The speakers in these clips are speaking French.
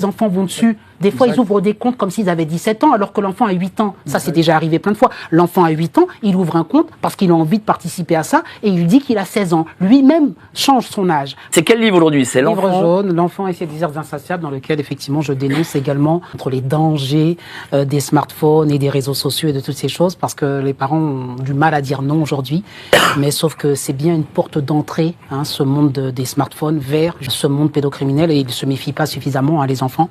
Les enfants vont dessus. Des fois, ils ouvrent des comptes comme s'ils avaient 17 ans, alors que l'enfant a 8 ans. Ça, c'est déjà arrivé plein de fois. L'enfant a 8 ans, il ouvre un compte parce qu'il a envie de participer à ça et il dit qu'il a 16 ans. Lui-même change son âge. C'est quel livre aujourd'hui? C'est Livre l'enfant jaune, l'enfant et ses désirs insatiables, dans lequel, effectivement, je dénonce également contre les dangers des smartphones et des réseaux sociaux et de toutes ces choses, parce que les parents ont du mal à dire non aujourd'hui. Mais sauf que c'est bien une porte d'entrée, hein, ce monde des smartphones, vers ce monde pédocriminel, et ils ne se méfient pas suffisamment, hein, les enfants.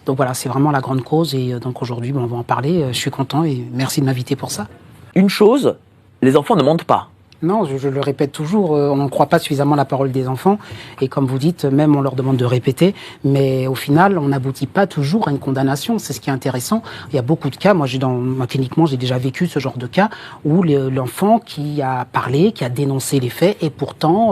Donc voilà, c'est vraiment la grande cause, et donc aujourd'hui, on va en parler. Je suis content et merci de m'inviter pour ça. Une chose, les enfants ne mentent pas. Non, je le répète toujours, on ne croit pas suffisamment la parole des enfants, et comme vous dites, même on leur demande de répéter, mais au final, on n'aboutit pas toujours à une condamnation. C'est ce qui est intéressant. Il y a beaucoup de cas, moi cliniquement, j'ai déjà vécu ce genre de cas, où l'enfant qui a parlé, qui a dénoncé les faits, est pourtant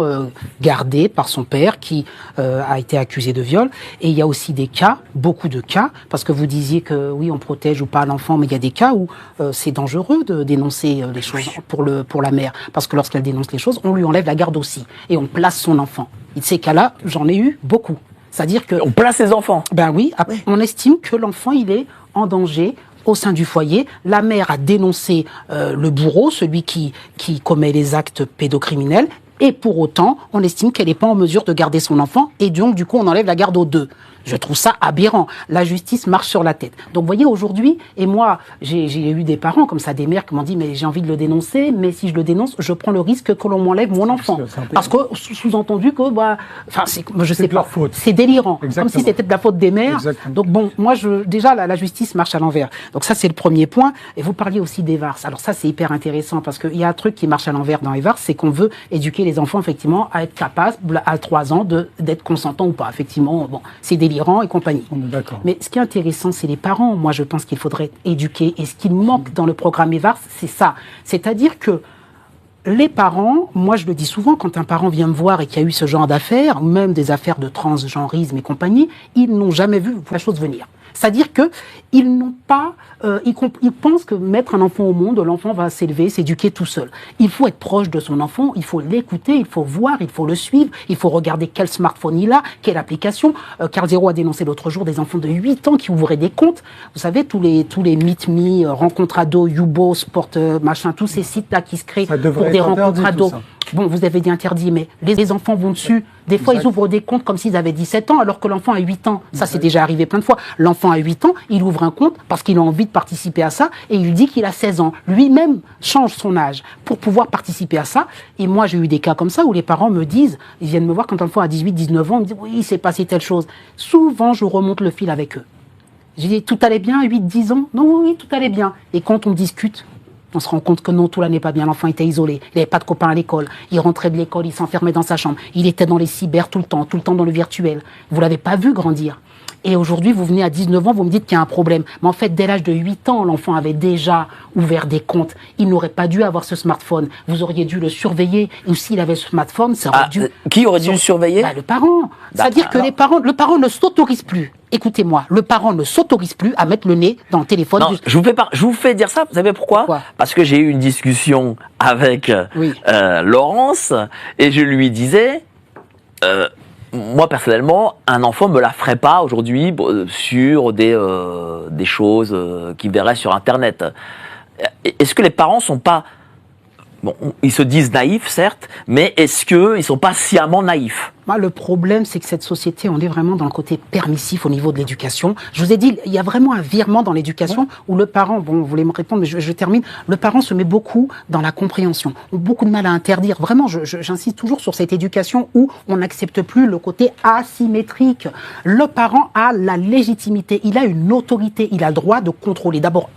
gardé par son père, qui a été accusé de viol. Et il y a aussi des cas, beaucoup de cas, parce que vous disiez que oui, on protège ou pas l'enfant, mais il y a des cas où c'est dangereux de dénoncer les choses pour la mère, parce que lorsqu'elle dénonce les choses, on lui enlève la garde aussi, et on place son enfant. Et de ces cas-là, j'en ai eu beaucoup. C'est-à-dire que... On place les enfants. Ben oui, on estime que l'enfant, il est en danger au sein du foyer. La mère a dénoncé le bourreau, celui qui commet les actes pédocriminels, et pour autant, on estime qu'elle n'est pas en mesure de garder son enfant, et donc, du coup, on enlève la garde aux deux. Je trouve ça aberrant. La justice marche sur la tête. Donc, vous voyez, aujourd'hui, et moi, j'ai eu des parents comme ça, des mères qui m'ont dit, mais j'ai envie de le dénoncer, mais si je le dénonce, je prends le risque que l'on m'enlève mon enfant. Parce que, sous-entendu que, je sais pas, c'est délirant. Exactement. Comme si c'était de la faute des mères. Exactement. Donc bon, moi, déjà, la justice marche à l'envers. Donc ça, c'est le premier point. Et vous parliez aussi des VARS. Alors ça, c'est hyper intéressant, parce qu'il y a un truc qui marche à l'envers dans les VARS, c'est qu'on veut éduquer les enfants, effectivement, à être capables, à 3 ans, d'être consentants ou pas. Effectivement, bon, c'est délirant et compagnie. Mais ce qui est intéressant, c'est les parents. Moi, je pense qu'il faudrait éduquer. Et ce qui manque dans le programme EVARS, c'est ça. C'est-à-dire que les parents, moi je le dis souvent, quand un parent vient me voir et qu'il y a eu ce genre d'affaires, ou même des affaires de transgenrisme et compagnie, ils n'ont jamais vu la chose venir. C'est-à-dire que ils n'ont pas, ils pensent que mettre un enfant au monde, l'enfant va s'élever, s'éduquer tout seul. Il faut être proche de son enfant, il faut l'écouter, il faut voir, il faut le suivre, il faut regarder quel smartphone il a, quelle application. Carl Zero a dénoncé l'autre jour des enfants de 8 ans qui ouvraient des comptes. Vous savez, tous les Meet Me, Rencontre Ado, Youbo, Sport, machin, tous ces sites-là qui se créent pour des rencontres ados. Bon, vous avez dit interdit, mais les enfants vont dessus. Des fois, ils ouvrent des comptes comme s'ils avaient 17 ans, alors que l'enfant a 8 ans. Ça, c'est déjà arrivé plein de fois. L'enfant a 8 ans, il ouvre un compte parce qu'il a envie de participer à ça, et il dit qu'il a 16 ans. Lui-même change son âge pour pouvoir participer à ça. Et moi, j'ai eu des cas comme ça où les parents me disent, ils viennent me voir quand l'enfant a 18, 19 ans, ils me disent, oui, il s'est passé telle chose. Souvent, je remonte le fil avec eux. J'ai dit, tout allait bien à 8, 10 ans? Non, oui, tout allait bien. Et quand on discute, on se rend compte que non, tout là n'est pas bien. L'enfant était isolé. Il n'avait pas de copains à l'école. Il rentrait de l'école, il s'enfermait dans sa chambre. Il était dans les cyber tout le temps dans le virtuel. Vous l'avez pas vu grandir. Et aujourd'hui, vous venez à 19 ans, vous me dites qu'il y a un problème. Mais en fait, dès l'âge de 8 ans, l'enfant avait déjà ouvert des comptes. Il n'aurait pas dû avoir ce smartphone. Vous auriez dû le surveiller. Ou s'il avait ce smartphone, ça aurait dû... Qui aurait dû le surveiller? Le parent. C'est-à-dire que le parent ne s'autorise plus. Écoutez-moi, le parent ne s'autorise plus à mettre le nez dans le téléphone. Non, je vous fais dire ça, vous savez pourquoi? Parce que j'ai eu une discussion avec Laurence, et je lui disais... moi, personnellement, un enfant me la ferait pas aujourd'hui sur des choses qu'il verrait sur Internet. Est-ce que les parents sont pas... Bon, ils se disent naïfs, certes, mais est-ce qu'ils sont pas sciemment naïfs? Le problème, c'est que cette société, on est vraiment dans le côté permissif au niveau de l'éducation. Je vous ai dit, il y a vraiment un virement dans l'éducation où le parent, bon, vous voulez me répondre, mais je termine, le parent se met beaucoup dans la compréhension, on a beaucoup de mal à interdire. Vraiment, j'insiste toujours sur cette éducation où on n'accepte plus le côté asymétrique. Le parent a la légitimité, il a une autorité, il a le droit de contrôler. D'abord,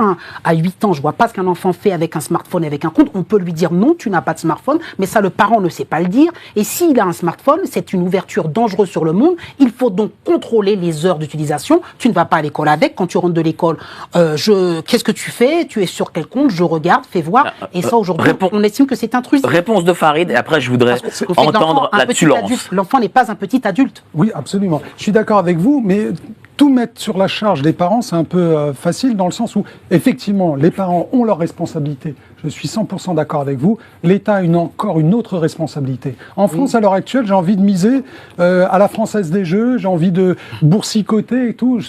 à 8 ans, je vois pas ce qu'un enfant fait avec un smartphone, avec un compte. On peut lui dire non, tu n'as pas de smartphone, mais ça, le parent ne sait pas le dire. Et s'il a un smartphone, c'est une ouverture dangereuse sur le monde. Il faut donc contrôler les heures d'utilisation. Tu ne vas pas à l'école avec. Quand tu rentres de l'école, qu'est-ce que tu fais? Tu es sur quel compte? Je regarde, fais voir. Et ça, aujourd'hui, on estime que c'est intrusif. Réponse de Farid, et après je voudrais entendre là-dessus Laurence. L'enfant n'est pas un petit adulte. Oui, absolument. Je suis d'accord avec vous, mais tout mettre sur la charge des parents, c'est un peu facile dans le sens où, effectivement, les parents ont leurs responsabilités. Je suis 100% d'accord avec vous. L'État a encore une autre responsabilité. En France, à l'heure actuelle, j'ai envie de miser à la Française des Jeux, j'ai envie de boursicoter et tout.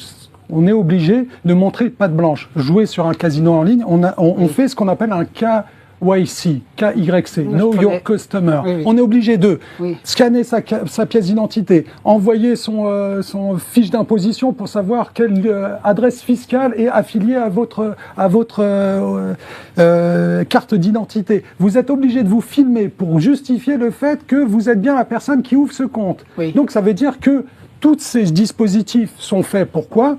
On est obligé de montrer patte blanche. Jouer sur un casino en ligne, on fait ce qu'on appelle un KYC, KYC, Know Your Customer. Oui, oui. On est obligé de scanner sa pièce d'identité, envoyer son fiche d'imposition pour savoir quelle adresse fiscale est affiliée à votre carte d'identité. Vous êtes obligé de vous filmer pour justifier le fait que vous êtes bien la personne qui ouvre ce compte. Oui. Donc ça veut dire que tous ces dispositifs sont faits pourquoi ?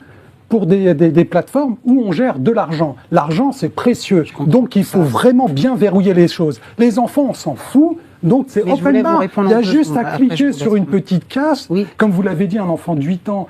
Pour des plateformes où on gère de l'argent. L'argent, c'est précieux. Donc, il faut vraiment bien verrouiller les choses. Les enfants, on s'en fout. Donc, c'est open bar. Il y a juste à cliquer sur une petite case. Oui. Comme vous l'avez dit, un enfant de 8 ans,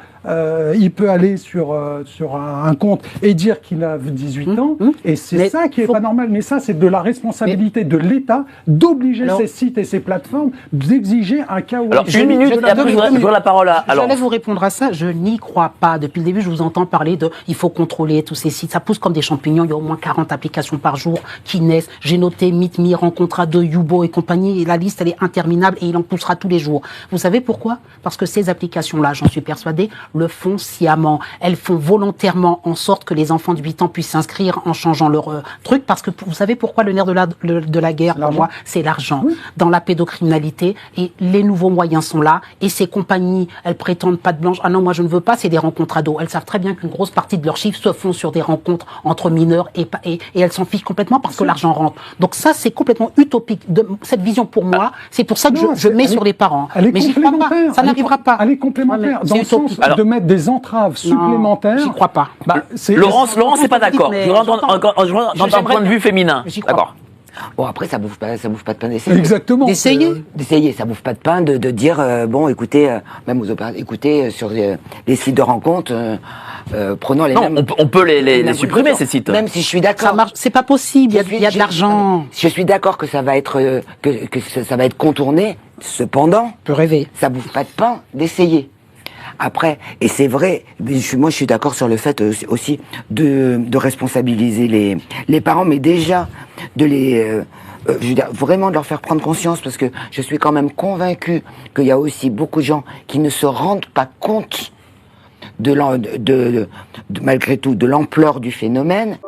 il peut aller sur un compte et dire qu'il a 18 ans. Et c'est ça qui est pas normal. Mais ça, c'est de la responsabilité de l'État d'obliger ces sites et ces plateformes d'exiger un cas où... Alors, une minute, et après, je voudrais la parole à... J'allais vous répondre à ça. Je n'y crois pas. Depuis le début, je vous entends parler de... Il faut contrôler tous ces sites. Ça pousse comme des champignons. Il y a au moins 40 applications par jour qui naissent. J'ai noté Meet.me, Rencontra de Yubo et compagnie. Et la liste, elle est interminable et il en poussera tous les jours. Vous savez pourquoi ? Parce que ces applications-là, j'en suis persuadée, le font sciemment. Elles font volontairement en sorte que les enfants de 8 ans puissent s'inscrire en changeant leur truc. Parce que vous savez pourquoi le nerf de la guerre, pour moi, c'est l'argent. Oui. Dans la pédocriminalité, et les nouveaux moyens sont là. Et ces compagnies, elles prétendent patte blanche. Ah non, moi je ne veux pas, c'est des rencontres ados. Elles savent très bien qu'une grosse partie de leurs chiffres se font sur des rencontres entre mineurs et elles s'en fichent complètement parce que l'argent rentre. Donc ça, c'est complètement utopique. Cette vision, pour moi, c'est pour ça que je mets sur les parents. Mais j'y crois pas. Ça n'arrivera pas. Elle est complémentaire. Dans le sens de mettre des entraves supplémentaires. J'y crois pas. Laurence n'est pas d'accord. Je rentre d'un point de vue féminin. D'accord. Bon, après, ça bouffe pas de pain d'essayer. Exactement. D'essayer, ça bouffe pas de pain de dire, bon, écoutez, même aux opérateurs, écoutez, sur les sites de rencontres, prenons les mêmes... on peut les supprimer, ces sites. Même si je suis d'accord. C'est pas possible, il y a de l'argent. Je suis d'accord que ça va être, que ça va être contourné. Cependant, peut rêver. Ça bouffe pas de pain d'essayer. Après, et c'est vrai, moi je suis d'accord sur le fait aussi de responsabiliser les parents, mais déjà de je veux dire, vraiment de leur faire prendre conscience, parce que je suis quand même convaincue qu'il y a aussi beaucoup de gens qui ne se rendent pas compte malgré tout de l'ampleur du phénomène.